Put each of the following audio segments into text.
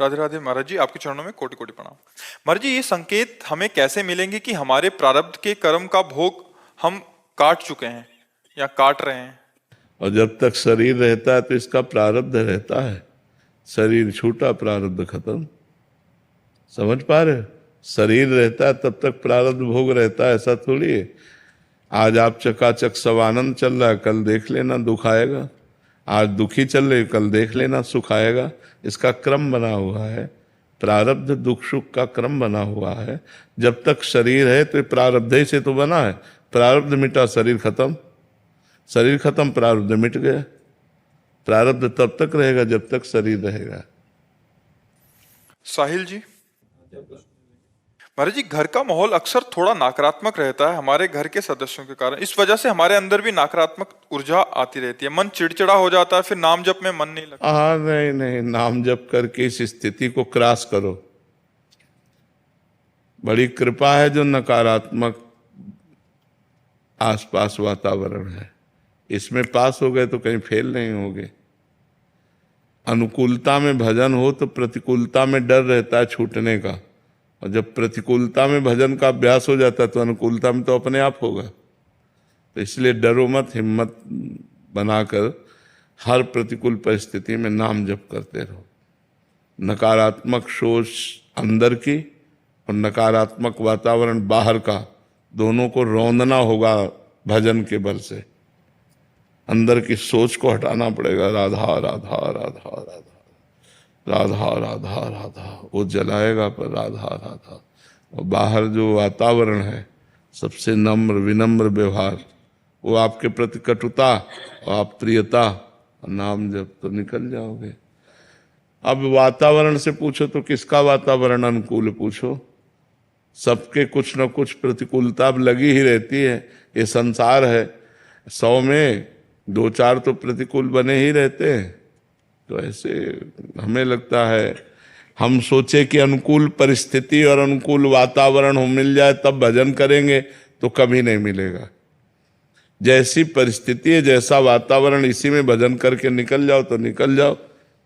राधे राधे महाराज जी, आपके चरणों में कोटि कोटि प्रणाम। महाराज जी, ये संकेत हमें कैसे मिलेंगे कि हमारे प्रारब्ध के कर्म का भोग हम काट चुके हैं या काट रहे हैं? और जब तक शरीर रहता है तो इसका प्रारब्ध रहता है। शरीर छूटा, प्रारब्ध खत्म। समझ पा रहे हो? शरीर रहता है तब तक प्रारब्ध भोग रहता है, ऐसा थोड़ी है। आज आप चकाचक सवानंद चल रहा है, कल देख लेना दुख आएगा। आज दुखी चल रहे, कल देख लेना सुख आएगा। इसका क्रम बना हुआ है। प्रारब्ध दुख सुख का क्रम बना हुआ है। जब तक शरीर है तो प्रारब्ध ही से तो बना है। प्रारब्ध मिटा, शरीर खत्म। शरीर खत्म, प्रारब्ध मिट गया। प्रारब्ध तब तक रहेगा जब तक शरीर रहेगा। साहिल जी, महाराज जी, घर का माहौल अक्सर थोड़ा नकारात्मक रहता है हमारे घर के सदस्यों के कारण। इस वजह से हमारे अंदर भी नकारात्मक ऊर्जा आती रहती है, मन चिड़चिड़ा हो जाता है, फिर नाम जप में मन नहीं लगता। हाँ, नहीं नहीं, नाम जप करके इस स्थिति को क्रॉस करो। बड़ी कृपा है जो नकारात्मक आसपास वातावरण है, इसमें पास हो गए तो कहीं फेल नहीं होगे। अनुकूलता में भजन हो तो प्रतिकूलता में डर रहता है छूटने का, और जब प्रतिकूलता में भजन का अभ्यास हो जाता है तो अनुकूलता में तो अपने आप होगा। तो इसलिए डरो मत, हिम्मत बनाकर हर प्रतिकूल परिस्थिति में नाम जप करते रहो। नकारात्मक सोच अंदर की और नकारात्मक वातावरण बाहर का, दोनों को रौंदना होगा भजन के बल से। अंदर की सोच को हटाना पड़ेगा। राधा राधा राधा राधा राधा राधा राधा, वो जलाएगा पर राधा राधा। और बाहर जो वातावरण है सबसे नम्र विनम्र व्यवहार, वो आपके प्रति कटुता और आप प्रियता, नाम जब तो निकल जाओगे। अब वातावरण से पूछो तो किसका वातावरण अनुकूल पूछो। सबके कुछ न कुछ प्रतिकूलता अब लगी ही रहती है। ये संसार है, 100 में 2-4 तो प्रतिकूल बने ही रहते हैं। तो ऐसे हमें लगता है, हम सोचे कि अनुकूल परिस्थिति और अनुकूल वातावरण हो मिल जाए तब भजन करेंगे, तो कभी नहीं मिलेगा। जैसी परिस्थिति है, जैसा वातावरण, इसी में भजन करके निकल जाओ तो निकल जाओ,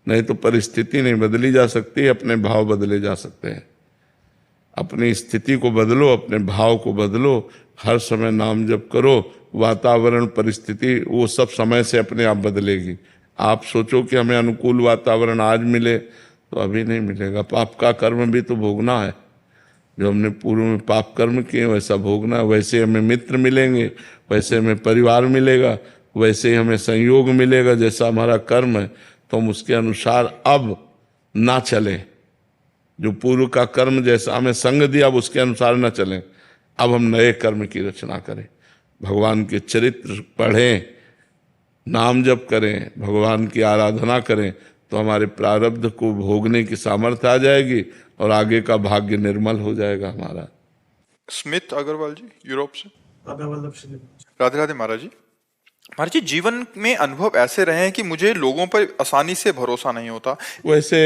नहीं तो परिस्थिति नहीं बदली जा सकती, अपने भाव बदले जा सकते हैं। अपनी स्थिति को बदलो, अपने भाव को बदलो, हर समय नाम जप करो। वातावरण परिस्थिति वो सब समय से अपने आप बदलेगी। आप सोचो कि हमें अनुकूल वातावरण आज मिले, तो अभी नहीं मिलेगा। पाप का कर्म भी तो भोगना है। जो हमने पूर्व में पाप कर्म किए वैसा भोगना है। वैसे हमें मित्र मिलेंगे, वैसे हमें परिवार मिलेगा, वैसे ही हमें संयोग मिलेगा। जैसा हमारा कर्म है तो हम उसके अनुसार अब ना चलें। जो पूर्व का कर्म जैसा हमें संग दिया अब उसके अनुसार न चलें। अब हम नए कर्म की रचना करें, भगवान के चरित्र पढ़ें, नाम जप करें, भगवान की आराधना करें, तो हमारे प्रारब्ध को भोगने की सामर्थ्य आ जाएगी और आगे का भाग्य निर्मल हो जाएगा हमारा। स्मिथ अग्रवाल जी, यूरोप से। राधे राधे महाराज जी। महाराज जी, जीवन में अनुभव ऐसे रहे हैं कि मुझे लोगों पर आसानी से भरोसा नहीं होता। वैसे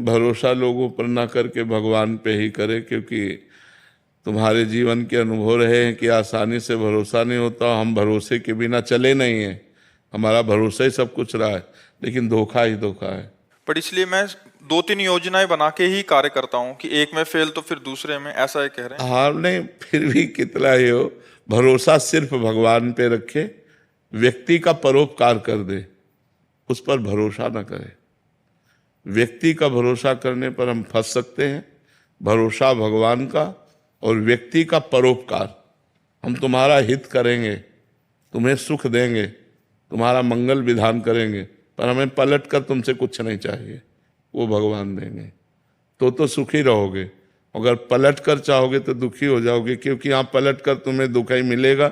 भरोसा लोगों पर ना करके भगवान पे ही करे, क्योंकि तुम्हारे जीवन के अनुभव रहे हैं कि आसानी से भरोसा नहीं होता। हम भरोसे के बिना चले नहीं हैं, हमारा भरोसा ही सब कुछ रहा है, लेकिन धोखा ही धोखा है। पर इसलिए मैं 2-3 योजनाएं बना के ही कार्य करता हूँ कि एक में फेल तो फिर दूसरे में, ऐसा है कह रहे हैं। हाँ, नहीं, फिर भी कितना ही हो, भरोसा सिर्फ भगवान पे रखे। व्यक्ति का परोपकार कर दे, उस पर भरोसा न करे। व्यक्ति का भरोसा करने पर हम फंस सकते हैं। भरोसा भगवान का और व्यक्ति का परोपकार। हम तुम्हारा हित करेंगे, तुम्हें सुख देंगे, तुम्हारा मंगल विधान करेंगे, पर हमें पलट कर तुमसे कुछ नहीं चाहिए, वो भगवान देंगे तो सुखी रहोगे। अगर पलट कर चाहोगे तो दुखी हो जाओगे, क्योंकि यहाँ पलट कर तुम्हें दुख ही मिलेगा,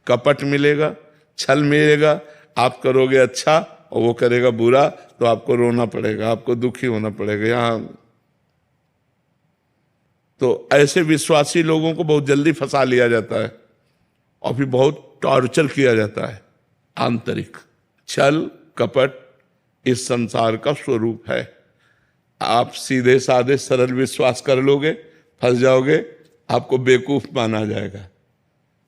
कपट मिलेगा, छल मिलेगा। आप करोगे अच्छा और वो करेगा बुरा, तो आपको रोना पड़ेगा, आपको दुखी होना पड़ेगा। यहाँ तो ऐसे विश्वासी लोगों को बहुत जल्दी फंसा लिया जाता है और फिर बहुत टॉर्चर किया जाता है। आंतरिक छल कपट इस संसार का स्वरूप है। आप सीधे साधे सरल विश्वास कर लोगे, फंस जाओगे, आपको बेवकूफ माना जाएगा।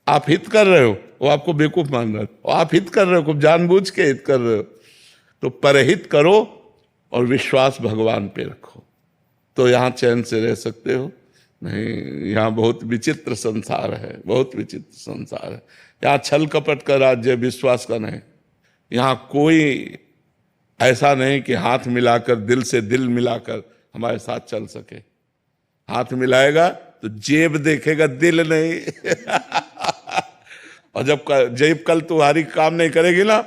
आप हित कर रहे हो, वो आपको बेवकूफ मान रहा है। और आप हित कर रहे हो, खूब जानबूझ के हित कर रहे हो। तो परहित करो और विश्वास भगवान पे रखो। तो यहाँ चैन से रह सकते हो? नहीं, यहाँ बहुत विचित्र संसार है, बहुत विचित्र संसार है। यहाँ छल कपट का राज्य, विश्वास का नहीं। यहाँ कोई ऐसा नहीं कि हाथ मिलाकर, दिल से दिल मिलाकर हमारे साथ चल सके। हाथ मिलाएगा तो जेब देखेगा, दिल नहीं। और जब जेब कल तुम्हारी काम नहीं करेगी ना,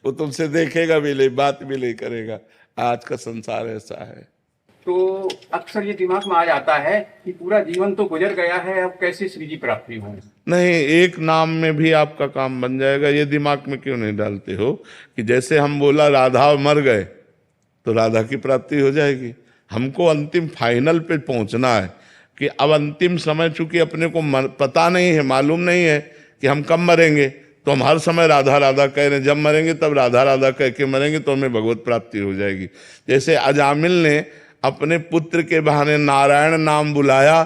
वो तुमसे देखेगा भी नहीं, बात भी नहीं करेगा। आज का संसार ऐसा है। तो अक्सर ये दिमाग में आ जाता है कि पूरा जीवन तो गुजर गया है, अब कैसे श्री जी प्राप्ति हो। नहीं, एक नाम में भी आपका काम बन जाएगा। ये दिमाग में क्यों नहीं डालते हो कि जैसे हम बोला राधा मर गए तो राधा की प्राप्ति हो जाएगी। हमको अंतिम फाइनल पे पहुंचना है कि अब अंतिम समय, चूंकि अपने को पता नहीं है, मालूम नहीं है कि हम कब मरेंगे, तो हम हर समय राधा राधा कह रहे हैं। जब मरेंगे तब राधा राधा कह के मरेंगे तो हमें भगवत प्राप्ति हो जाएगी। जैसे अजामिल ने अपने पुत्र के बहाने नारायण नाम बुलाया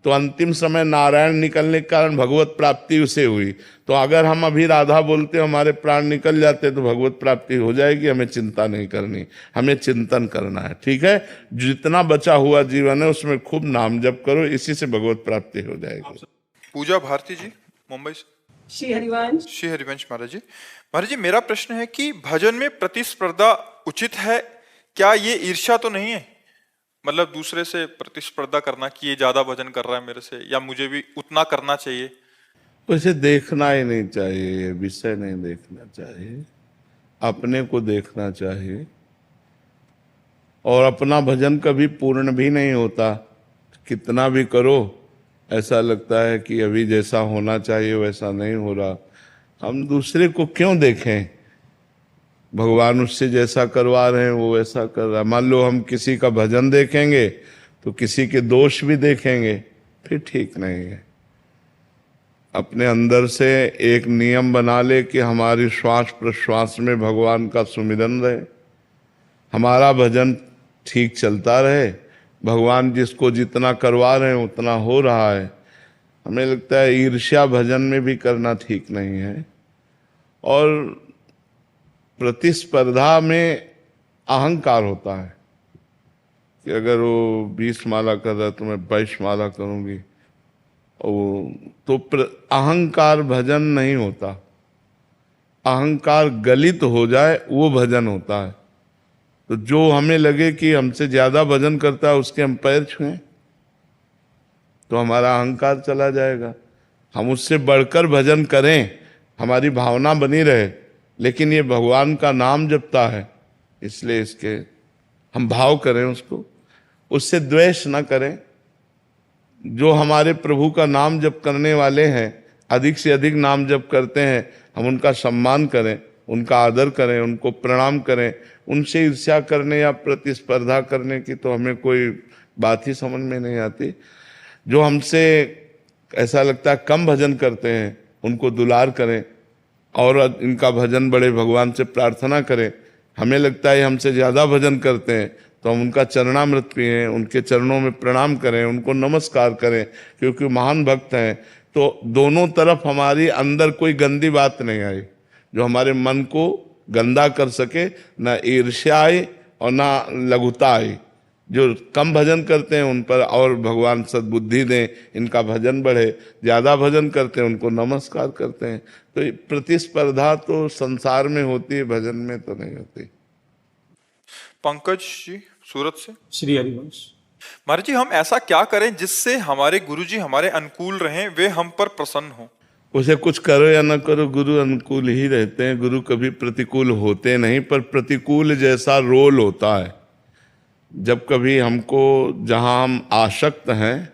तो अंतिम समय नारायण निकलने के कारण भगवत प्राप्ति उसे हुई। तो अगर हम अभी राधा बोलते हमारे प्राण निकल जाते तो भगवत प्राप्ति हो जाएगी। हमें चिंता नहीं करनी, हमें चिंतन करना है। ठीक है, जितना बचा हुआ जीवन है उसमें खूब नाम जप करो, इसी से भगवत प्राप्ति हो जाएगी। पूजा भारती जी मुंबई से। श्री हरिवंश। श्री हरिवंश महाराज जी। महाराज जी, मेरा प्रश्न है कि भजन में प्रतिस्पर्धा उचित है क्या? ये ईर्ष्या तो नहीं है? मतलब दूसरे से प्रतिस्पर्धा करना कि ये ज्यादा भजन कर रहा है मेरे से, या मुझे भी उतना करना चाहिए? वैसे देखना ही नहीं चाहिए, ये विषय नहीं देखना चाहिए, अपने को देखना चाहिए। और अपना भजन कभी पूर्ण भी नहीं होता। कितना भी करो ऐसा लगता है कि अभी जैसा होना चाहिए वैसा नहीं हो रहा। हम दूसरे को क्यों देखें? भगवान उससे जैसा करवा रहे हैं वो वैसा कर रहा है। मान लो हम किसी का भजन देखेंगे तो किसी के दोष भी देखेंगे, फिर ठीक नहीं है। अपने अंदर से एक नियम बना ले कि हमारी श्वास प्रश्वास में भगवान का सुमिरन रहे, हमारा भजन ठीक चलता रहे। भगवान जिसको जितना करवा रहे हैं उतना हो रहा है। हमें लगता है ईर्ष्या भजन में भी करना ठीक नहीं है। और प्रतिस्पर्धा में अहंकार होता है कि अगर वो 20 माला कर रहा है तो मैं 22 माला करूंगी, तो अहंकार भजन नहीं होता। अहंकार गलित हो जाए वो भजन होता है। तो जो हमें लगे कि हमसे ज्यादा भजन करता है उसके हम पैर छुएं तो हमारा अहंकार चला जाएगा। हम उससे बढ़कर भजन करें, हमारी भावना बनी रहे, लेकिन ये भगवान का नाम जपता है इसलिए इसके हम भाव करें, उसको उससे द्वेष ना करें। जो हमारे प्रभु का नाम जप करने वाले हैं, अधिक से अधिक नाम जप करते हैं, हम उनका सम्मान करें, उनका आदर करें, उनको प्रणाम करें। उनसे ईर्ष्या करने या प्रतिस्पर्धा करने की तो हमें कोई बात ही समझ में नहीं आती। जो हमसे ऐसा लगता है कम भजन करते हैं उनको दुलार करें और इनका भजन बड़े भगवान से प्रार्थना करें। हमें लगता है हमसे ज़्यादा भजन करते हैं तो हम उनका चरणामृत पिएं, उनके चरणों में प्रणाम करें, उनको नमस्कार करें क्योंकि महान भक्त हैं। तो दोनों तरफ हमारी अंदर कोई गंदी बात नहीं आई जो हमारे मन को गंदा कर सके, ना ईर्ष्या आई और ना लघुता आई। जो कम भजन करते हैं उन पर और भगवान सद्बुद्धि दें, इनका भजन बढ़े। ज़्यादा भजन करते हैं उनको नमस्कार करते हैं। तो प्रतिस्पर्धा तो संसार में होती है, भजन में तो नहीं होती। पंकज जी सूरत से। श्री हरिवंश। महाराज जी, हम ऐसा क्या करें जिससे हमारे गुरुजी हमारे अनुकूल रहें, वे हम पर प्रसन्न हो? उसे कुछ करो या न करो गुरु अनुकूल ही रहते हैं। गुरु कभी प्रतिकूल होते नहीं, पर प्रतिकूल जैसा रोल होता है। जब कभी हमको जहाँ हम आसक्त हैं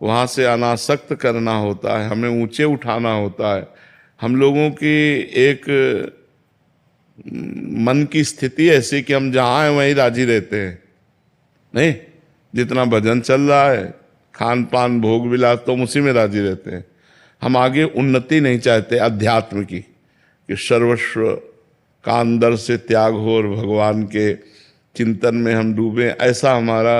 वहाँ से अनासक्त करना होता है, हमें ऊंचे उठाना होता है। हम लोगों की एक मन की स्थिति ऐसी कि हम जहाँ हैं वहीं राजी रहते हैं। नहीं, जितना भजन चल रहा है, खान पान भोग विलास, तो उसी में राजी रहते हैं। हम आगे उन्नति नहीं चाहते अध्यात्म की, कि सर्वस्व का अंदर से त्याग हो और भगवान के चिंतन में हम डूबे। ऐसा हमारा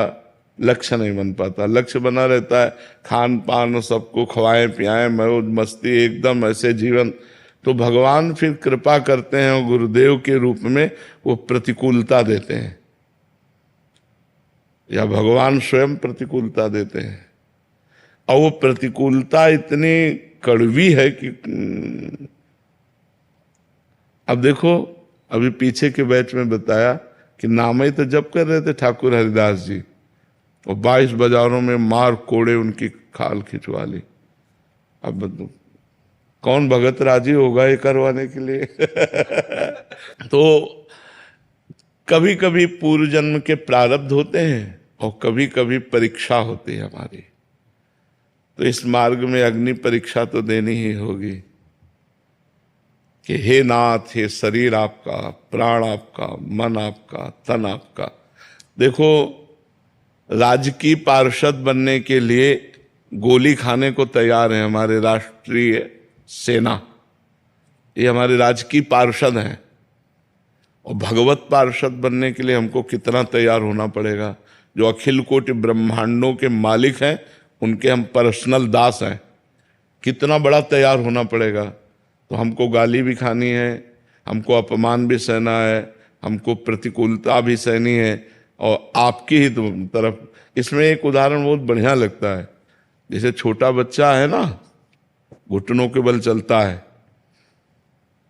लक्ष्य नहीं बन पाता। लक्ष्य बना रहता है खान पान और सबको खवाएं पियाएं, मौज मस्ती, एकदम ऐसे जीवन। तो भगवान फिर कृपा करते हैं और गुरुदेव के रूप में वो प्रतिकूलता देते हैं। या भगवान स्वयं प्रतिकूलता देते हैं, और वो प्रतिकूलता इतनी कड़वी है कि अब देखो, अभी पीछे के बैच में बताया कि नाम ही तो जप कर रहे थे ठाकुर हरिदास जी, और 22 बाजारों में मार कोड़े उनकी खाल खिंचवा ली। अब कौन भगत राजी होगा ये करवाने के लिए? तो कभी कभी पूर्व जन्म के प्रारब्ध होते हैं और कभी कभी परीक्षा होती है हमारी, तो इस मार्ग में अग्नि परीक्षा तो देनी ही होगी कि हे नाथ, हे शरीर आपका, प्राण आपका, मन आपका, तन आपका। देखो, राजकीय पार्षद बनने के लिए गोली खाने को तैयार है हमारे राष्ट्रीय सेना, ये हमारे राजकीय पार्षद हैं। और भगवत पार्षद बनने के लिए हमको कितना तैयार होना पड़ेगा। जो अखिल कोटि ब्रह्मांडों के मालिक हैं उनके हम पर्सनल दास हैं, कितना बड़ा तैयार होना पड़ेगा। तो हमको गाली भी खानी है, हमको अपमान भी सहना है, हमको प्रतिकूलता भी सहनी है, और आपकी ही तरफ। इसमें एक उदाहरण बहुत बढ़िया लगता है, जैसे छोटा बच्चा है ना, घुटनों के बल चलता है,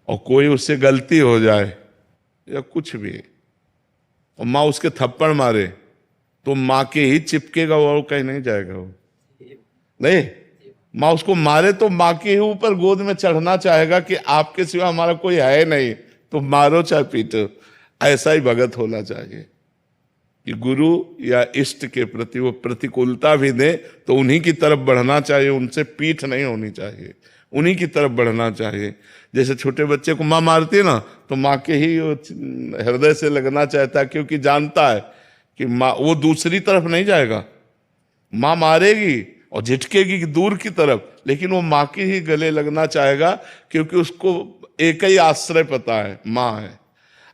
और कोई उससे गलती हो जाए या कुछ भी, और माँ उसके थप्पड़ मारे तो माँ के ही चिपकेगा, वो कहीं नहीं जाएगा। वो नहीं, माँ उसको मारे तो माँ के ही ऊपर गोद में चढ़ना चाहेगा कि आपके सिवा हमारा कोई है नहीं, तो मारो चाहे पीटो। ऐसा ही भगत होना चाहिए कि गुरु या इष्ट के प्रति वो प्रतिकूलता भी दे तो उन्हीं की तरफ बढ़ना चाहिए, उनसे पीठ नहीं होनी चाहिए, उन्हीं की तरफ बढ़ना चाहिए। जैसे छोटे बच्चे को माँ मारती है ना, तो माँ के ही हृदय से लगना चाहता है, क्योंकि जानता है कि माँ वो दूसरी तरफ नहीं जाएगा। माँ मारेगी और झिटकेगी दूर की तरफ, लेकिन वो माँ के ही गले लगना चाहेगा, क्योंकि उसको एक ही आश्रय पता है, माँ है।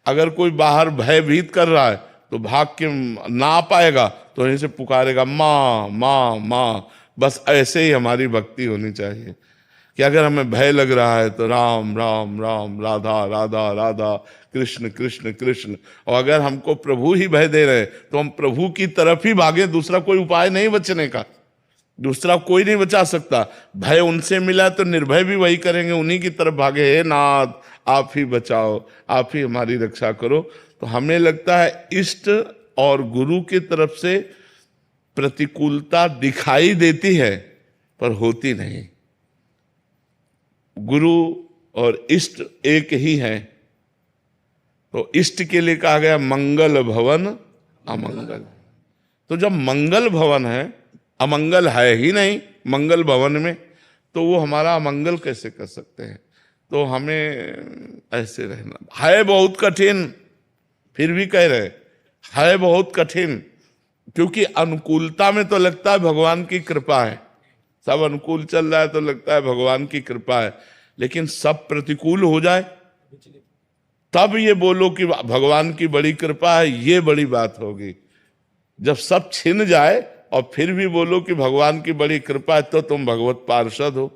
अगर कोई बाहर भयभीत कर रहा है तो भाग के ना आ पाएगा, तो यहीं से पुकारेगा माँ माँ माँ। बस ऐसे ही हमारी भक्ति होनी चाहिए कि अगर हमें भय लग रहा है तो राम राम राम, राधा राधा राधा, कृष्ण कृष्ण कृष्ण। और अगर हमको प्रभु ही भय दे रहे तो हम प्रभु की तरफ ही भागे, दूसरा कोई उपाय नहीं बचने का, दूसरा कोई नहीं बचा सकता। भय उनसे मिला तो निर्भय भी वही करेंगे, उन्हीं की तरफ भागे, हे नाथ आप ही बचाओ, आप ही हमारी रक्षा करो। तो हमें लगता है इष्ट और गुरु की तरफ से प्रतिकूलता दिखाई देती है पर होती नहीं। गुरु और इष्ट एक ही है। तो इष्ट के लिए कहा गया मंगल भवन अमंगल। तो जब मंगल भवन है, अमंगल है ही नहीं मंगल भवन में, तो वो हमारा अमंगल कैसे कर सकते हैं। तो हमें ऐसे रहना है। बहुत कठिन, फिर भी कह रहे है बहुत कठिन, क्योंकि अनुकूलता में तो लगता है भगवान की कृपा है, सब अनुकूल चल रहा है तो लगता है भगवान की कृपा है, लेकिन सब प्रतिकूल हो जाए तब ये बोलो कि भगवान की बड़ी कृपा है, ये बड़ी बात होगी। जब सब छिन जाए और फिर भी बोलो कि भगवान की बड़ी कृपा है, तो तुम भगवत पार्षद हो।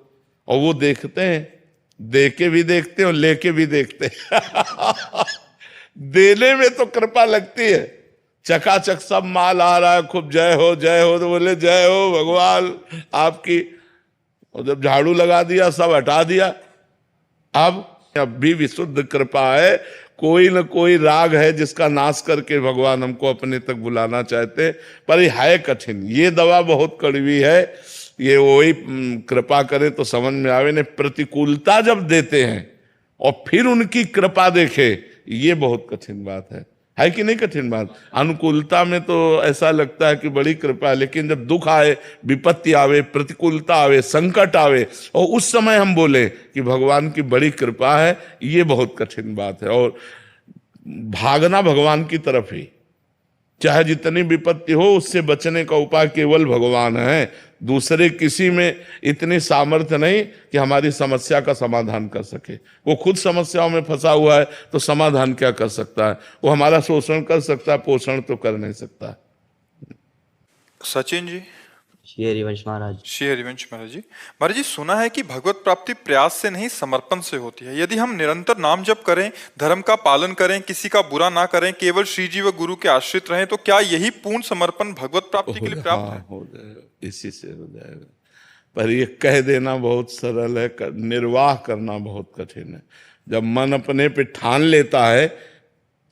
और वो देखते हैं, दे के भी देखते हैं और लेके भी देखते हैं। देने में तो कृपा लगती है, चकाचक सब माल आ रहा है, खूब जय हो तो बोले जय हो भगवान आपकी। और जब झाड़ू लगा दिया, सब हटा दिया, अब भी विशुद्ध कृपा है। कोई न कोई राग है जिसका नाश करके भगवान हमको अपने तक बुलाना चाहते, पर ये है कठिन, ये दवा बहुत कड़वी है। ये वही कृपा करे तो समझ में आवे। ने प्रतिकूलता जब देते हैं और फिर उनकी कृपा देखे, ये बहुत कठिन बात है कि नहीं कठिन बात। अनुकूलता में तो ऐसा लगता है कि बड़ी कृपा है, लेकिन जब दुख आए, विपत्ति आवे, प्रतिकूलता आवे, संकट आवे, और उस समय हम बोले कि भगवान की बड़ी कृपा है, ये बहुत कठिन बात है। और भागना भगवान की तरफ ही, चाहे जितनी विपत्ति हो, उससे बचने का उपाय केवल भगवान है। दूसरे किसी में इतनी सामर्थ्य नहीं कि हमारी समस्या का समाधान कर सके। वो खुद समस्याओं में फंसा हुआ है, तो समाधान क्या कर सकता है। वो हमारा शोषण कर सकता है, पोषण तो कर नहीं सकता। सचिन जी, श्री हरिवंश महाराज। श्री हरिवंश महाराज जी। महाराज जी, सुना है कि भगवत प्राप्ति प्रयास से नहीं समर्पण से होती है। यदि हम निरंतर नाम जप करें, धर्म का पालन करें, किसी का बुरा ना करें, केवल श्री जी व गुरु के आश्रित रहें, तो क्या यही पूर्ण समर्पण भगवत प्राप्ति के लिए प्राप्त है? हो जाएगा, इसी से हो जाएगा। पर ये कह देना बहुत सरल है, निर्वाह करना बहुत कठिन है। जब मन अपने पे ठान लेता है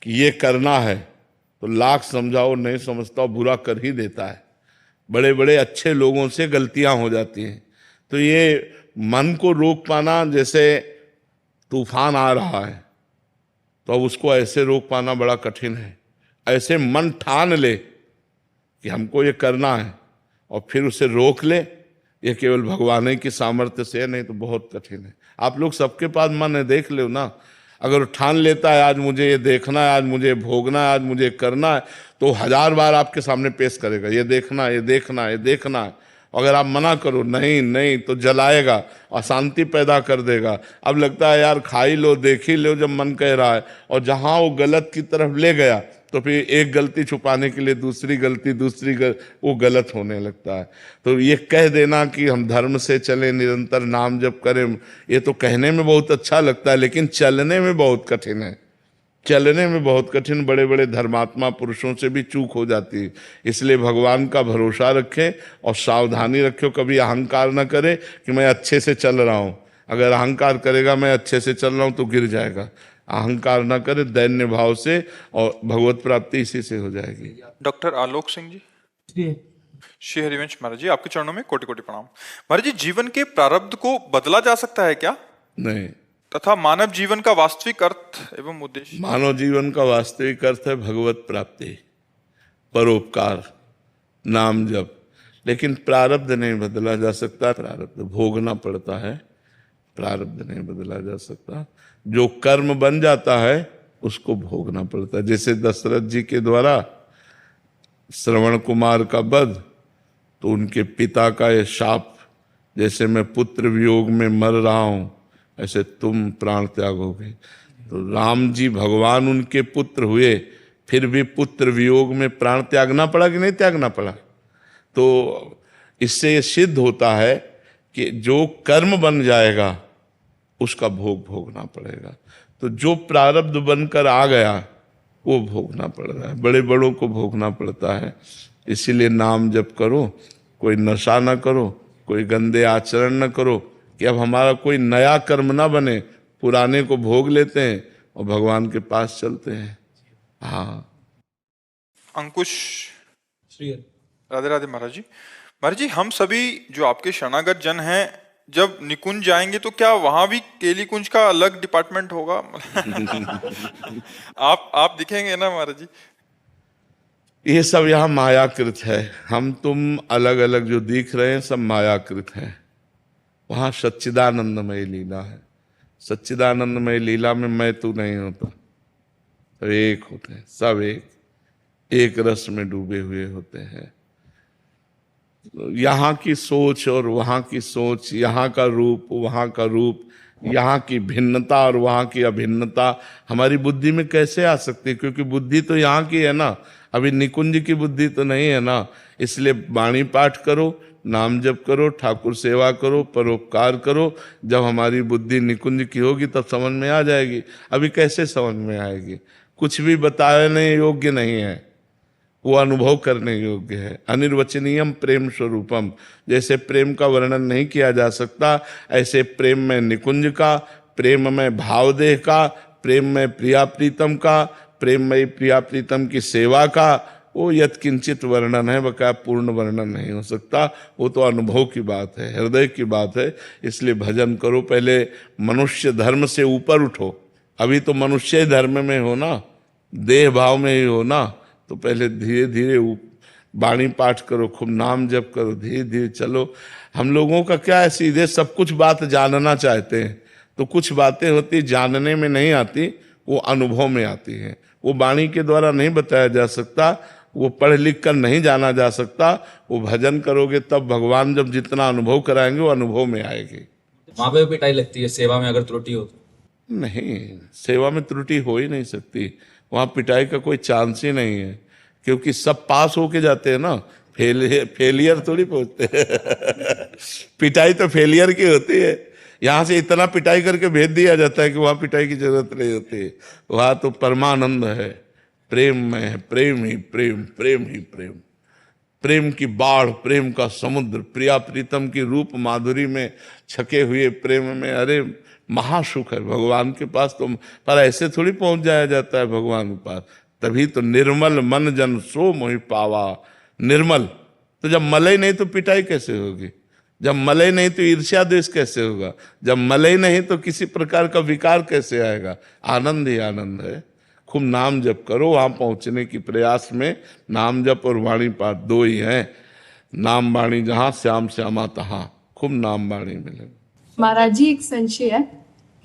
कि ये करना है, तो लाख समझाओ नहीं समझता, बुरा कर ही देता है। बड़े बड़े अच्छे लोगों से गलतियां हो जाती हैं। तो ये मन को रोक पाना, जैसे तूफान आ रहा है तो अब उसको ऐसे रोक पाना बड़ा कठिन है। ऐसे मन ठान ले कि हमको ये करना है और फिर उसे रोक ले, ये केवल भगवान ही की सामर्थ्य से है, नहीं तो बहुत कठिन है। आप लोग सबके पास मन है, देख लो ना। अगर ठान लेता है आज मुझे ये देखना है, आज मुझे भोगना है, आज मुझे करना है, तो 1000 बार आपके सामने पेश करेगा, ये देखना है, ये देखना है, ये देखना है। अगर आप मना करो नहीं नहीं, तो जलाएगा, अशांति पैदा कर देगा। अब लगता है यार खा ही लो, देख ही लो जब मन कह रहा है, और जहां वो गलत की तरफ ले गया तो फिर एक गलती छुपाने के लिए दूसरी गलती, वो गलत होने लगता है। तो ये कह देना कि हम धर्म से चलें, निरंतर नाम जप करें, ये तो कहने में बहुत अच्छा लगता है, लेकिन चलने में बहुत कठिन है। चलने में बहुत कठिन, बड़े बड़े धर्मात्मा पुरुषों से भी चूक हो जाती है। इसलिए भगवान का भरोसा रखें और सावधानी रखें, कभी अहंकार न करे कि मैं अच्छे से चल रहा हूँ। अगर अहंकार करेगा मैं अच्छे से चल रहा हूँ तो गिर जाएगा। अहंकार ना करे, दैन्य भाव से, और भगवत प्राप्ति इसी से हो जाएगी। डॉक्टर आलोक सिंह जी। श्री हरिवंश महाराज जी, आपके चरणों में कोटि कोटि प्रणाम। महाराज जी, जीवन के प्रारब्ध को बदला जा सकता है क्या? नहीं। तथा मानव जीवन का वास्तविक अर्थ एवं उद्देश्य? मानव जीवन का वास्तविक अर्थ है भगवत प्राप्ति, परोपकार, नाम जप। लेकिन प्रारब्ध नहीं बदला जा सकता, प्रारब्ध भोगना पड़ता है, प्रारब्ध नहीं बदला जा सकता। जो कर्म बन जाता है उसको भोगना पड़ता है। जैसे दशरथ जी के द्वारा श्रवण कुमार का वध, तो उनके पिता का ये शाप, जैसे मैं पुत्र वियोग में मर रहा हूं ऐसे तुम प्राण त्यागोगे। तो राम जी भगवान उनके पुत्र हुए, फिर भी पुत्र वियोग में प्राण त्यागना पड़ा कि नहीं त्यागना पड़ा? तो इससे ये सिद्ध होता है कि जो कर्म बन जाएगा उसका भोग भोगना पड़ेगा। तो जो प्रारब्ध बनकर आ गया वो भोगना पड़ रहा है, बड़े बड़ों को भोगना पड़ता है। इसीलिए नाम जप करो, कोई नशा न करो, कोई गंदे आचरण न करो, कि अब हमारा कोई नया कर्म ना बने, पुराने को भोग लेते हैं और भगवान के पास चलते हैं। हाँ। अंकुश। राधे राधे महाराज जी। महाराज जी, हम सभी जो आपके शरणागत जन हैं, जब निकुंज जाएंगे तो क्या वहां भी केली कुंज का अलग डिपार्टमेंट होगा? आप दिखेंगे ना महाराज जी? ये सब यहाँ मायाकृत है। हम तुम अलग अलग जो दिख रहे हैं सब मायाकृत हैं। वहां सच्चिदानंदमय लीला है। सच्चिदानंदमय लीला में मैं तू नहीं होता, तो एक होते हैं, सब एक रस में डूबे हुए होते हैं। यहाँ की सोच और वहाँ की सोच, यहाँ का रूप वहाँ का रूप, यहाँ की भिन्नता और वहाँ की अभिन्नता हमारी बुद्धि में कैसे आ सकती है? क्योंकि बुद्धि तो यहाँ की है ना, अभी निकुंज की बुद्धि तो नहीं है ना। इसलिए वाणी पाठ करो, नाम जप करो, ठाकुर सेवा करो, परोपकार करो। जब हमारी बुद्धि निकुंज की होगी तब समझ में आ जाएगी। अभी कैसे समझ में आएगी? कुछ भी बताने योग्य नहीं है, वो अनुभव करने योग्य है। अनिर्वचनीयम प्रेम स्वरूपम, जैसे प्रेम का वर्णन नहीं किया जा सकता, ऐसे प्रेम में निकुंज का, प्रेम में भावदेह का, प्रेम में प्रिया प्रीतम का, प्रेम में प्रिया प्रीतम की सेवा का, वो यत्किंचित वर्णन है, बकाया पूर्ण वर्णन नहीं हो सकता। वो तो अनुभव की बात है, हृदय की बात है। इसलिए भजन करो, पहले मनुष्य धर्म से ऊपर उठो। अभी तो मनुष्य धर्म में हो ना, देह भाव में ही हो ना, तो पहले धीरे धीरे वाणी पाठ करो, खूब नाम जप करो, धीरे धीरे चलो। हम लोगों का क्या है, सीधे सब कुछ बात जानना चाहते हैं, तो कुछ बातें होती जानने में नहीं आती, वो अनुभव में आती हैं। वो वाणी के द्वारा नहीं बताया जा सकता, वो पढ़ लिख कर नहीं जाना जा सकता। वो भजन करोगे तब भगवान जब जितना अनुभव कराएंगे वो अनुभव में आएगी। वहां पे पिटाई लगती है सेवा में अगर त्रुटि हो तो? नहीं, सेवा में त्रुटि हो ही नहीं सकती। वहाँ पिटाई का कोई चांस ही नहीं है, क्योंकि सब पास होके जाते हैं ना, फेलियर थोड़ी पहुंचते पिटाई तो फेलियर की होती है। यहां से इतना पिटाई करके भेज दिया जाता है कि वहां पिटाई की जरूरत नहीं होती है। वहां तो परमानंद है, प्रेम में है, प्रेम ही प्रेम, प्रेम ही प्रेम, प्रेम की बाढ़, प्रेम का समुद्र, प्रिया प्रीतम की रूप माधुरी में छके हुए प्रेम में। अरे महासुख है भगवान के पास तो। पर ऐसे थोड़ी पहुंच जाया जाता है भगवान के पास। तभी तो निर्मल मन जन सो मोहि पावा। निर्मल तो जब मले नहीं तो पिटाई कैसे होगी? जब मले नहीं तो ईर्ष्या द्वेष कैसे होगा? जब मले नहीं तो किसी प्रकार का विकार कैसे आएगा? आनंद ही आनंद है। खूब नाम जप करो। वहां पहुंचने की प्रयास में नाम जप और वाणी पाठ दो ही हैं। नाम वाणी जहां, श्याम श्यामा तहां। खूब नाम वाणी मिले। महाराज जी, एक संशय है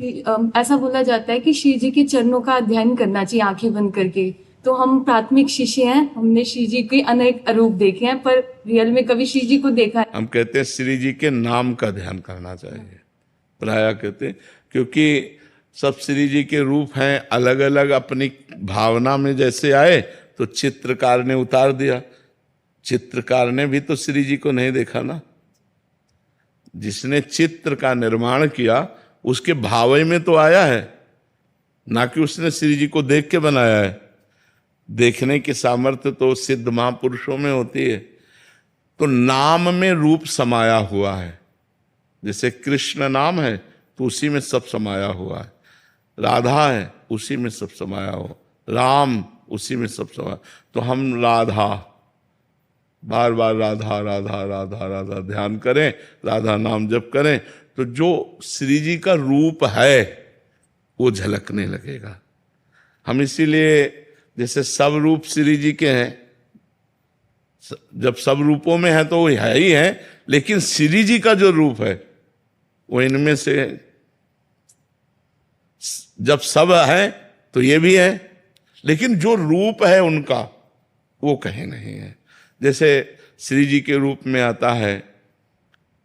कि ऐसा बोला जाता है कि श्री जी के चरणों का अध्ययन करना चाहिए आंखें बंद करके। तो हम प्राथमिक शिष्य हैं, हमने श्री जी के अनेक रूप देखे हैं, पर रियल में कभी श्री जी को देखा है? हम कहते हैं श्री जी के नाम का ध्यान करना चाहिए प्राय कहते हैं, क्योंकि सब श्री जी के रूप हैं अलग अलग। अपनी भावना में जैसे आए तो चित्रकार ने उतार दिया। चित्रकार ने भी तो श्री जी को नहीं देखा ना। जिसने चित्र का निर्माण किया उसके भावय में तो आया है, ना कि उसने श्री जी को देख के बनाया है। देखने की सामर्थ्य तो सिद्ध महापुरुषों में होती है। तो नाम में रूप समाया हुआ है। जैसे कृष्ण नाम है तो उसी में सब समाया हुआ है। राधा है उसी में सब समाया हुआ, राम उसी में सब समाया। तो हम राधा, बार बार राधा राधा राधा राधा ध्यान करें, राधा नाम जप करें, तो जो श्री जी का रूप है वो झलकने लगेगा। हम इसीलिए जैसे सब रूप श्री जी के हैं, जब सब रूपों में है तो वो है ही है, लेकिन श्री जी का जो रूप है वो इनमें से, जब सब है तो ये भी है, लेकिन जो रूप है उनका वो कहीं नहीं है। जैसे श्री जी के रूप में आता है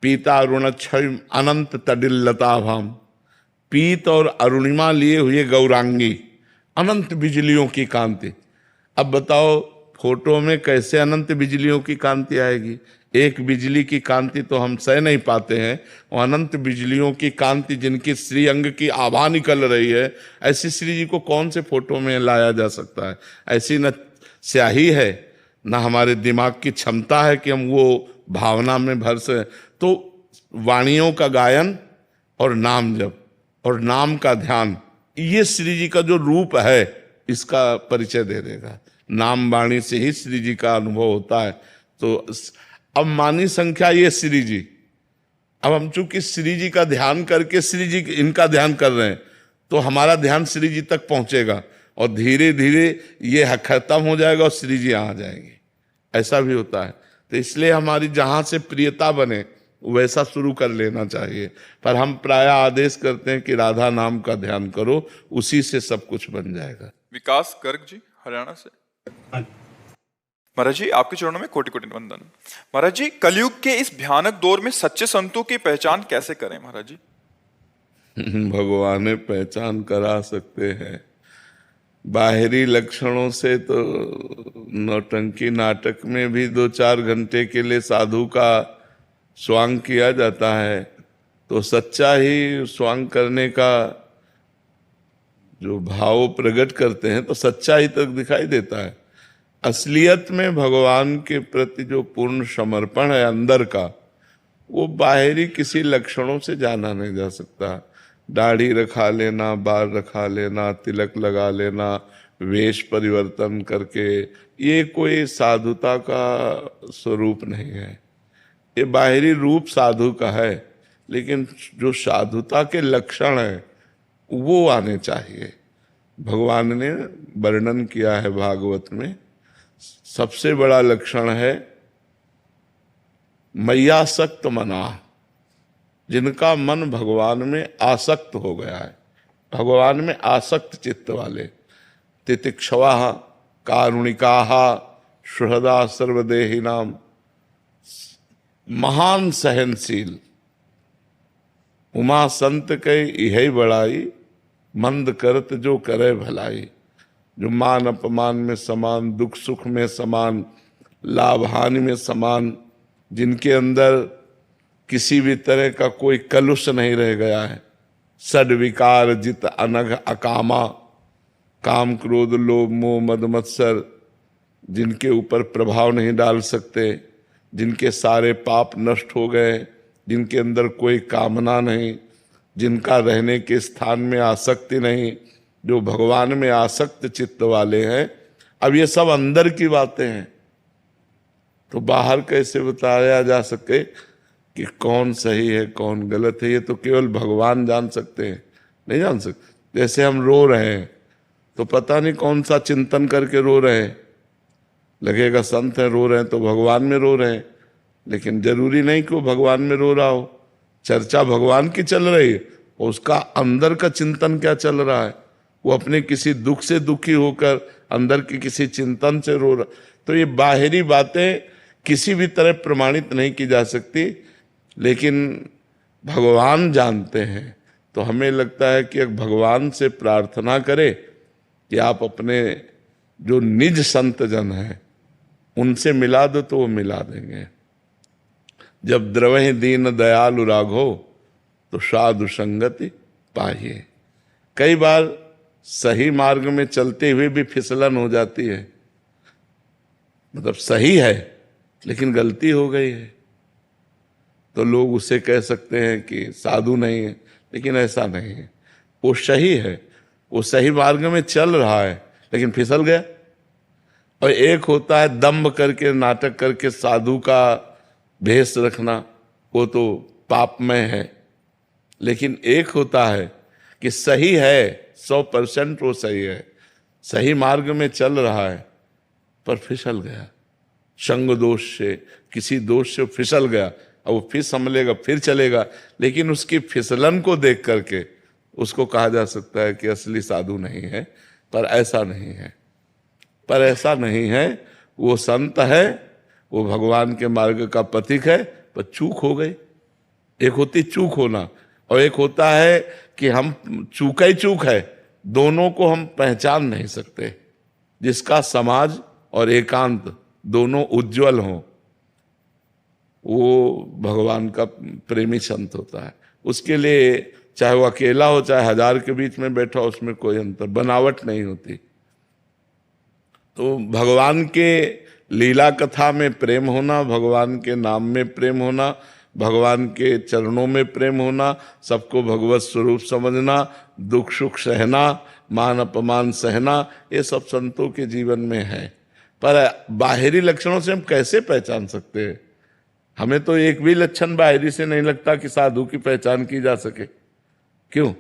पीता अरुणक्षय अनंत तडिल्लता भाम। पीत और अरुणिमा लिए हुए गौरांगी, अनंत बिजलियों की कांति। अब बताओ फोटो में कैसे अनंत बिजलियों की कांति आएगी? एक बिजली की कांति तो हम सह नहीं पाते हैं, और अनंत बिजलियों की कांति जिनकी श्री अंग की आभा निकल रही है, ऐसी श्री जी को कौन से फोटो में लाया जा सकता है? ऐसी न स्याही है, न हमारे दिमाग की क्षमता है कि हम वो भावना में भर से। तो वाणियों का गायन और नाम जप और नाम का ध्यान, ये श्री जी का जो रूप है इसका परिचय दे देगा। नाम वाणी से ही श्री जी का अनुभव होता है। तो अब मानी संख्या ये श्री जी। अब हम चूंकि श्री जी का ध्यान करके श्री जी इनका ध्यान कर रहे हैं, तो हमारा ध्यान श्री जी तक पहुंचेगा और धीरे धीरे ये खत्म हो जाएगा और श्री जी आ जाएंगे। ऐसा भी होता है। तो इसलिए हमारी जहां से प्रियता बने वैसा शुरू कर लेना चाहिए। पर हम प्राय आदेश करते हैं कि राधा नाम का ध्यान करो, उसी से सब कुछ बन जाएगा। विकास गर्ग जी हरियाणा से। महाराज जी, आपके चरणों में कोटि कोटि वंदन। महाराज जी, कलयुग के इस भयानक दौर में सच्चे संतों की पहचान कैसे करें महाराज जी? भगवान पहचान करा सकते हैं। बाहरी लक्षणों से तो नौटंकी नाटक में भी 2-4 घंटे के लिए साधु का स्वांग किया जाता है, तो सच्चा ही स्वांग करने का जो भाव प्रकट करते हैं तो सच्चा ही तक दिखाई देता है। असलियत में भगवान के प्रति जो पूर्ण समर्पण है अंदर का, वो बाहरी किसी लक्षणों से जाना नहीं जा सकता। दाढ़ी रखा लेना, बाल रखा लेना, तिलक लगा लेना, वेश परिवर्तन करके, ये कोई साधुता का स्वरूप नहीं है। ये बाहरी रूप साधु का है, लेकिन जो साधुता के लक्षण है वो आने चाहिए। भगवान ने वर्णन किया है भागवत में, सबसे बड़ा लक्षण है मय्यासक्त मना, जिनका मन भगवान में आसक्त हो गया है, भगवान में आसक्त चित्त वाले। तितिक्षवा कारुणिका सुहृदा सर्वदेहिनाम, महान सहनशील। उमा संत के यही बड़ाई, मंद करत जो करे भलाई। जो मान अपमान में समान, दुख सुख में समान, लाभ हानि में समान, जिनके अंदर किसी भी तरह का कोई कलुष नहीं रह गया है, सड विकार जित अनघ अकामा, काम क्रोध लोभ मोह मद मत्सर जिनके ऊपर प्रभाव नहीं डाल सकते, जिनके सारे पाप नष्ट हो गए, जिनके अंदर कोई कामना नहीं, जिनका रहने के स्थान में आसक्ति नहीं, जो भगवान में आसक्त चित्त वाले हैं। अब ये सब अंदर की बातें हैं, तो बाहर कैसे बताया जा सके कि कौन सही है कौन गलत है? ये तो केवल भगवान जान सकते हैं, नहीं जान सकते। जैसे हम रो रहे हैं तो पता नहीं कौन सा चिंतन करके रो रहे हैं, लगेगा संत है रो रहे हैं तो भगवान में रो रहे हैं, लेकिन जरूरी नहीं कि वो भगवान में रो रहा हो। चर्चा भगवान की चल रही है, उसका अंदर का चिंतन क्या चल रहा है, वो अपने किसी दुख से दुखी होकर अंदर के किसी चिंतन से रो रहा। तो ये बाहरी बातें किसी भी तरह प्रमाणित नहीं की जा सकती, लेकिन भगवान जानते हैं। तो हमें लगता है कि भगवान से प्रार्थना करें कि आप अपने जो निज संत जन हैं उनसे मिला दो, तो वो मिला देंगे। जब द्रवहि दीन दयालु राघो तो साधु संगति पाइए। कई बार सही मार्ग में चलते हुए भी फिसलन हो जाती है, मतलब सही है लेकिन गलती हो गई है, तो लोग उसे कह सकते हैं कि साधु नहीं है, लेकिन ऐसा नहीं है। वो सही है, वो सही मार्ग में चल रहा है लेकिन फिसल गया। और एक होता है दम्भ करके नाटक करके साधु का भेष रखना, वो तो पापमय है। लेकिन एक होता है कि सही है, 100% वो सही है, सही मार्ग में चल रहा है पर फिसल गया, संग दोष से किसी दोष से फिसल गया। अब वो फिर संभलेगा फिर चलेगा, लेकिन उसकी फिसलन को देख करके उसको कहा जा सकता है कि असली साधु नहीं है। पर ऐसा नहीं है, पर ऐसा नहीं है। वो संत है, वो भगवान के मार्ग का पथिक है, पर चूक हो गई। एक होती चूक होना और एक होता है कि हम चूका ही चूक है, दोनों को हम पहचान नहीं सकते। जिसका समाज और एकांत दोनों उज्जवल हों, वो भगवान का प्रेमी संत होता है। उसके लिए चाहे वो अकेला हो चाहे हजार के बीच में बैठा हो, उसमें कोई अंतर बनावट नहीं होती। तो भगवान के लीला कथा में प्रेम होना, भगवान के नाम में प्रेम होना, भगवान के चरणों में प्रेम होना, सबको भगवत स्वरूप समझना, दुख सुख सहना, मान अपमान सहना, ये सब संतों के जीवन में है। पर बाहरी लक्षणों से हम कैसे पहचान सकते हैं? हमें तो एक भी लक्षण बाहरी से नहीं लगता कि साधु की पहचान की जा सके। क्यों?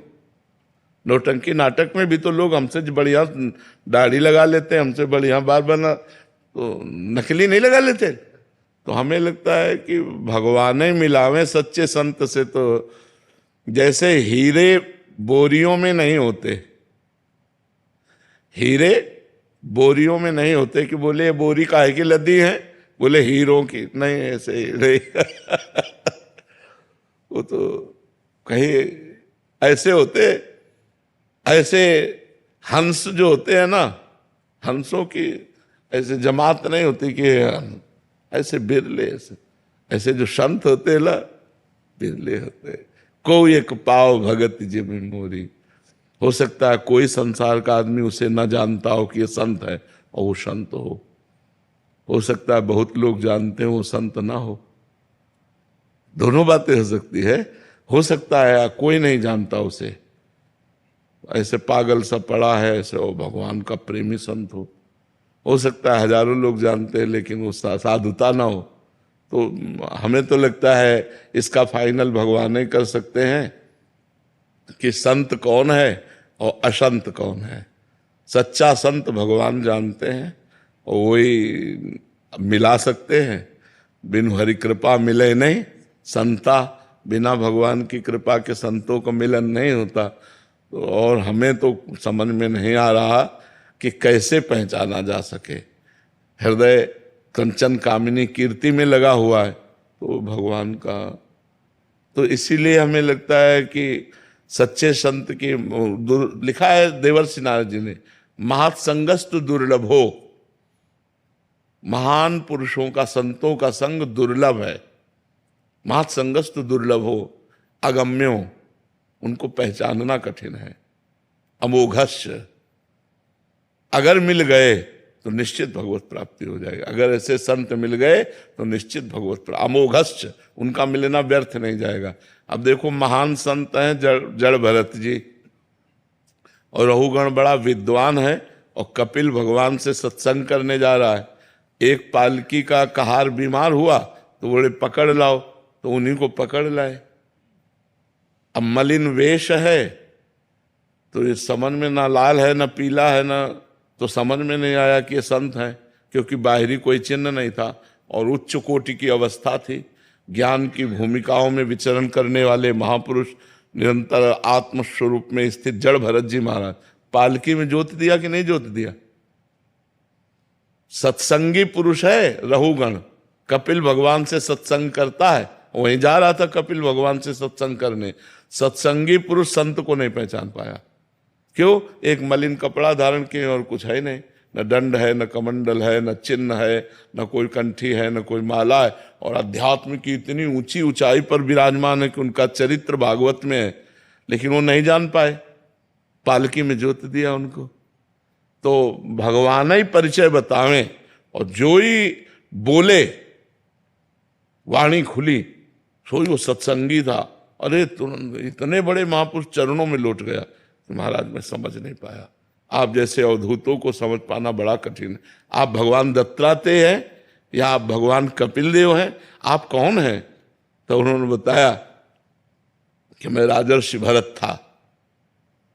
नौटंकी नाटक में भी तो लोग हमसे बढ़िया दाढ़ी लगा लेते हैं, हमसे बढ़िया बाल बना, तो नकली नहीं लगा लेते। तो हमें लगता है कि भगवान ही मिलावे सच्चे संत से। तो जैसे हीरे बोरियों में नहीं होते, हीरे बोरियों में नहीं होते कि बोले ये बोरी काहे की लदी है, बोले हीरों की, नहीं ऐसे ही नहीं। वो तो कहीं ऐसे होते, ऐसे हंस जो होते हैं ना, हंसों की ऐसे जमात नहीं होती कि ऐसे बिरले, ऐसे जो संत होते हैं ना बिरले होते। को एक पाव भगत जिम मोरी। हो सकता है कोई संसार का आदमी उसे न जानता हो कि ये संत है और वो संत हो सकता है बहुत लोग जानते हो वो संत ना हो। दोनों बातें हो सकती है। हो सकता है कोई नहीं जानता उसे, ऐसे पागल सा पड़ा है, ऐसे वो भगवान का प्रेमी संत हो सकता है हजारों लोग जानते हैं लेकिन वो साधुता ना हो। तो हमें तो लगता है इसका फाइनल भगवान ही कर सकते हैं कि संत कौन है और असंत कौन है। सच्चा संत भगवान जानते हैं और वही मिला सकते हैं। बिन हरि कृपा मिले नहीं संता, बिना भगवान की कृपा के संतों को मिलन नहीं होता। तो और हमें तो समझ में नहीं आ रहा कि कैसे पहचाना जा सके। हृदय कंचन कामिनी कीर्ति में लगा हुआ है तो भगवान का, तो इसीलिए हमें लगता है कि सच्चे संत की लिखा है देवर्षि नारद जी ने, महत्संगस्तु दुर्लभो, महान पुरुषों का, संतों का संग दुर्लभ है। महत्संगस्तु दुर्लभ हो, अगम्यो, उनको पहचानना कठिन है। अमोघस्य, अगर मिल गए तो निश्चित भगवत प्राप्ति हो जाएगी। अगर ऐसे संत मिल गए तो निश्चित भगवत प्राप्ति। अमोघस्य, उनका मिलना व्यर्थ नहीं जाएगा। अब देखो, महान संत हैं जड़ भरत जी, और रहुगण बड़ा विद्वान है, और कपिल भगवान से सत्संग करने जा रहा है। एक पालकी का कहार बीमार हुआ तो बोले पकड़ लाओ, तो उन्हीं को पकड़ लाए। अब मलिन वेश है तो ये समझ में ना लाल है ना पीला है, ना तो समझ में नहीं आया कि ये संत है, क्योंकि बाहरी कोई चिन्ह नहीं था और उच्च कोटि की अवस्था थी। ज्ञान की भूमिकाओं में विचरण करने वाले महापुरुष, निरंतर आत्मस्वरूप में स्थित जड़ भरत जी महाराज, पालकी में जोत दिया कि नहीं जोत दिया? सत्संगी पुरुष है रहुगण, कपिल भगवान से सत्संग करता है। वहीं जा रहा था कपिल भगवान से सत्संग करने। सत्संगी पुरुष संत को नहीं पहचान पाया। क्यों? एक मलिन कपड़ा धारण किए और कुछ है नहीं, न दंड है, न कमंडल है, न चिन्ह है, न कोई कंठी है, न कोई माला है, और अध्यात्म की इतनी ऊंची ऊंचाई पर विराजमान है कि उनका चरित्र भागवत में है, लेकिन वो नहीं जान पाए। पालकी में जोत दिया उनको। तो भगवान ही परिचय बतावें, और जो ही बोले वाणी खुली, सोई वो सत्संगी था। अरे तुरंत इतने बड़े महापुरुष चरणों में लौट गया कि महाराज मैं समझ नहीं पाया। आप जैसे अवधूतों को समझ पाना बड़ा कठिन है। आप भगवान दत्तात्रेय हैं या आप भगवान कपिल देव हैं? आप कौन हैं? तो उन्होंने बताया कि मैं राजर्षि भरत था,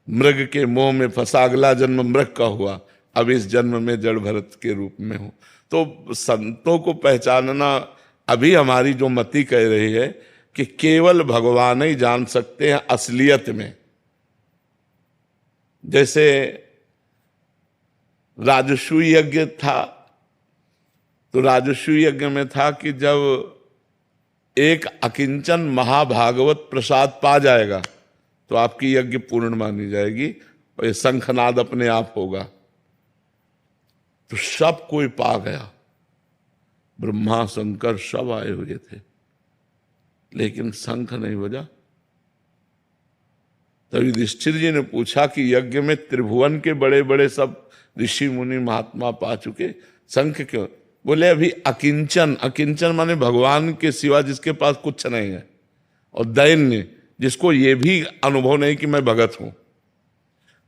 मृग के मोह में फंसा, अगला जन्म मृग का हुआ, अब इस जन्म में जड़ भरत के रूप में हूं। तो संतों को पहचानना, अभी हमारी जो मति कह रही है कि केवल भगवान ही जान सकते हैं असलियत में। जैसे राजस्व यज्ञ था, तो राजस्व यज्ञ में था कि जब एक अकिंचन महाभागवत प्रसाद पा जाएगा तो आपकी यज्ञ पूर्ण मानी जाएगी और ये शंखनाद अपने आप होगा। तो सब कोई पा गया, ब्रह्मा शंकर सब आए हुए थे, लेकिन शंख नहीं बजा। तब युधिष्ठिर जी ने पूछा कि यज्ञ में त्रिभुवन के बड़े बड़े सब ऋषि मुनि महात्मा पा चुके, शंख क्यों? बोले अभी अकिंचन, अकिंचन माने भगवान के सिवा जिसके पास कुछ नहीं है, और दैन्य जिसको ये भी अनुभव नहीं कि मैं भगत हूं,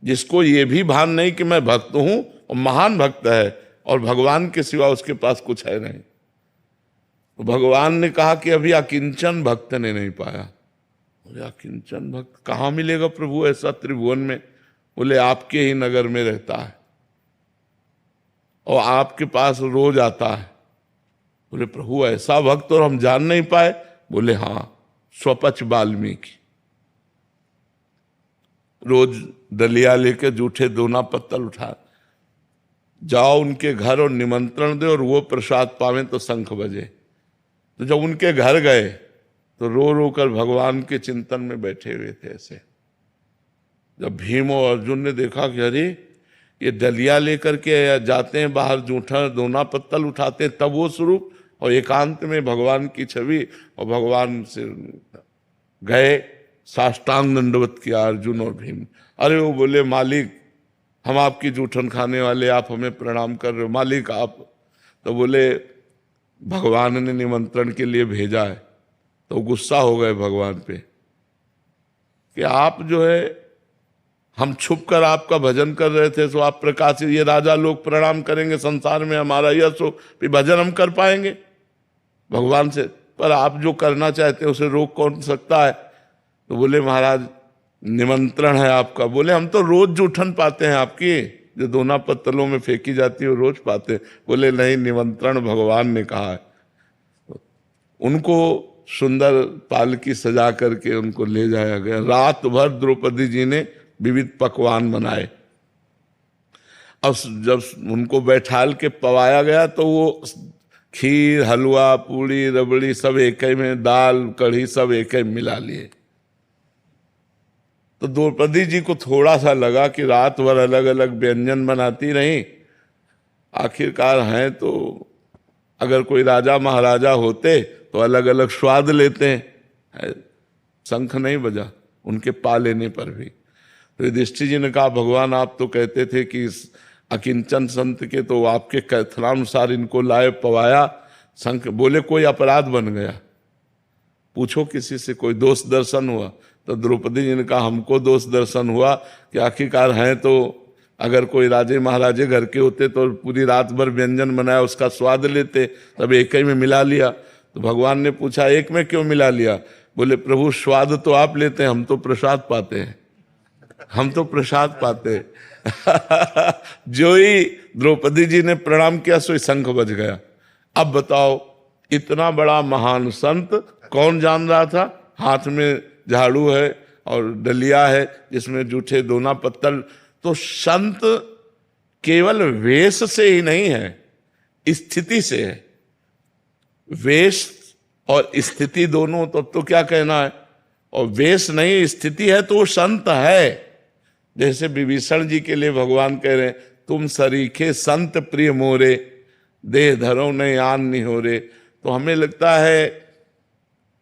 जिसको ये भी भान नहीं कि मैं भक्त हूं, और महान भक्त है और भगवान के सिवा उसके पास कुछ है नहीं। तो भगवान ने कहा कि अभी अकिंचन भक्त ने नहीं पाया। बोले अकिंचन भक्त कहाँ मिलेगा प्रभु ऐसा त्रिभुवन में? बोले आपके ही नगर में रहता है और आपके पास रोज आता है। बोले प्रभु ऐसा भक्त और हम जान नहीं पाए? बोले हाँ, स्वपच वाल्मीकि, रोज दलिया लेके जूठे दोना पत्तल उठा, जाओ उनके घर और निमंत्रण दे और वो प्रसाद पावे तो शंख बजे। तो जब उनके घर गए तो रो रो कर भगवान के चिंतन में बैठे हुए थे ऐसे। जब भीम और अर्जुन ने देखा कि अरे ये दलिया लेकर के जाते हैं बाहर, जूठा दोना पत्तल उठाते हैं, तब वो स्वरूप और एकांत में भगवान की छवि, और भगवान से गए, साष्टांग दंडवत किया अर्जुन और भीम। अरे वो बोले मालिक हम आपकी जूठन खाने वाले, आप हमें प्रणाम कर रहे हो, मालिक आप। तो बोले भगवान ने निमंत्रण के लिए भेजा है। तो गुस्सा हो गए भगवान पे कि आप जो है, हम छुप कर आपका भजन कर रहे थे तो आप प्रकाशित, ये राजा लोग प्रणाम करेंगे, संसार में हमारा यश हो, फिर भजन हम कर पाएंगे भगवान से, पर आप जो करना चाहते हैं उसे रोक कौन सकता है? तो बोले महाराज निमंत्रण है आपका। बोले हम तो रोज जूठन पाते हैं आपकी, जो दोना पत्तलों में फेंकी जाती है रोज पाते हैं। बोले नहीं, निमंत्रण भगवान ने कहा है। उनको सुंदर पालकी सजा करके उनको ले जाया गया। रात भर द्रौपदी जी ने विविध पकवान बनाए। अब जब उनको बैठाल के पवाया गया तो वो खीर, हलवा, पूड़ी, रबड़ी सब एक ही में, दाल, कढ़ी सब एक ही मिला लिए। तो द्रौपदी जी को थोड़ा सा लगा कि रात भर अलग अलग व्यंजन बनाती रही, आखिरकार हैं तो अगर कोई राजा महाराजा होते तो अलग अलग स्वाद लेते हैं, शंख नहीं बजा उनके पा लेने पर भी। तो युधिष्ठिर जी ने कहा भगवान आप तो कहते थे कि इस अकिंचन संत के, तो आपके कथनानुसार इनको लाए पवाया, शंख बोले कोई अपराध बन गया, पूछो किसी से कोई दोष दर्शन हुआ। तो द्रौपदी जी ने कहा हमको दोष दर्शन हुआ कि आखिरकार हैं तो अगर कोई राजे महाराजे घर के होते तो पूरी रात भर व्यंजन बनाया उसका स्वाद लेते, तब एक ही में मिला लिया। तो भगवान ने पूछा एक में क्यों मिला लिया? बोले प्रभु स्वाद तो आप लेते हैं, हम तो प्रसाद पाते हैं, हम तो प्रसाद पाते हैं। जो ही द्रौपदी जी ने प्रणाम किया सो शंख बज गया। अब बताओ इतना बड़ा महान संत कौन जान रहा था? हाथ में झाड़ू है और डलिया है जिसमें जूठे दोना पत्तल। तो संत केवल वेश से ही नहीं है, स्थिति से है। वेश और स्थिति दोनों तो क्या कहना है, और वेश नहीं स्थिति है तो वो संत है। जैसे विभीषण जी के लिए भगवान कह रहे हैं तुम सरीखे संत प्रिय मोरे, देह धरो नहीं आन निहोरे। तो हमें लगता है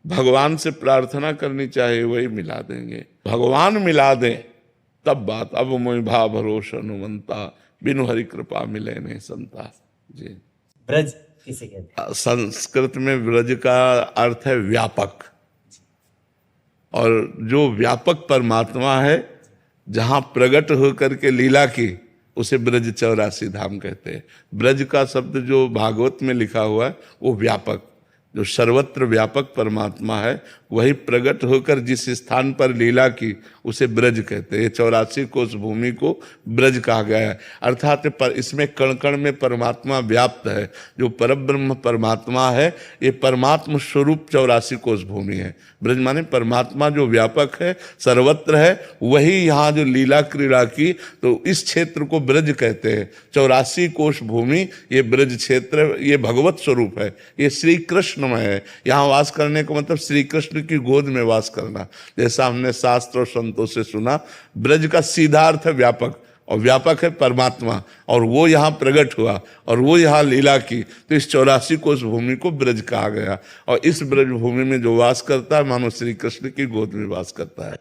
भगवान से प्रार्थना करनी चाहिए, वही मिला देंगे। भगवान मिला दें तब बात। अब मोहि भा भरोसा अनुमंता, बिनु हरि कृपा मिले नहीं संता। जी ब्रज किसे कहते हैं? संस्कृत में ब्रज का अर्थ है व्यापक, और जो व्यापक परमात्मा है जहां प्रकट होकर के लीला की उसे ब्रज 84 धाम कहते हैं। ब्रज का शब्द जो भागवत में लिखा हुआ है वो व्यापक, जो सर्वत्र व्यापक परमात्मा है वही प्रकट होकर जिस स्थान पर लीला की उसे ब्रज कहते हैं। 84 कोस भूमि को ब्रज कहा गया है। अर्थात इसमें कण कण में परमात्मा व्याप्त है। जो परब्रह्म परमात्मा है ये परमात्मा स्वरूप 84 कोस भूमि है। ब्रज माने परमात्मा जो व्यापक है, सर्वत्र है, वही यहाँ जो लीला क्रीड़ा की तो इस क्षेत्र को ब्रज कहते हैं। 84 कोश भूमि ये ब्रज क्षेत्र, ये भगवत स्वरूप है, ये श्री कृष्णमय है। यहाँ वास करने का मतलब श्री कृष्ण की गोद में वास करना। जैसा हमने शास्त्र और संतों से सुना, ब्रज का सीधा अर्थ है व्यापक, और व्यापक है परमात्मा, और वो यहाँ प्रकट हुआ और वो यहाँ लीला की, तो इस 84 कोस भूमि को ब्रज कहा गया। और इस ब्रज भूमि में जो वास करता है मानो श्री कृष्ण की गोद में वास करता है।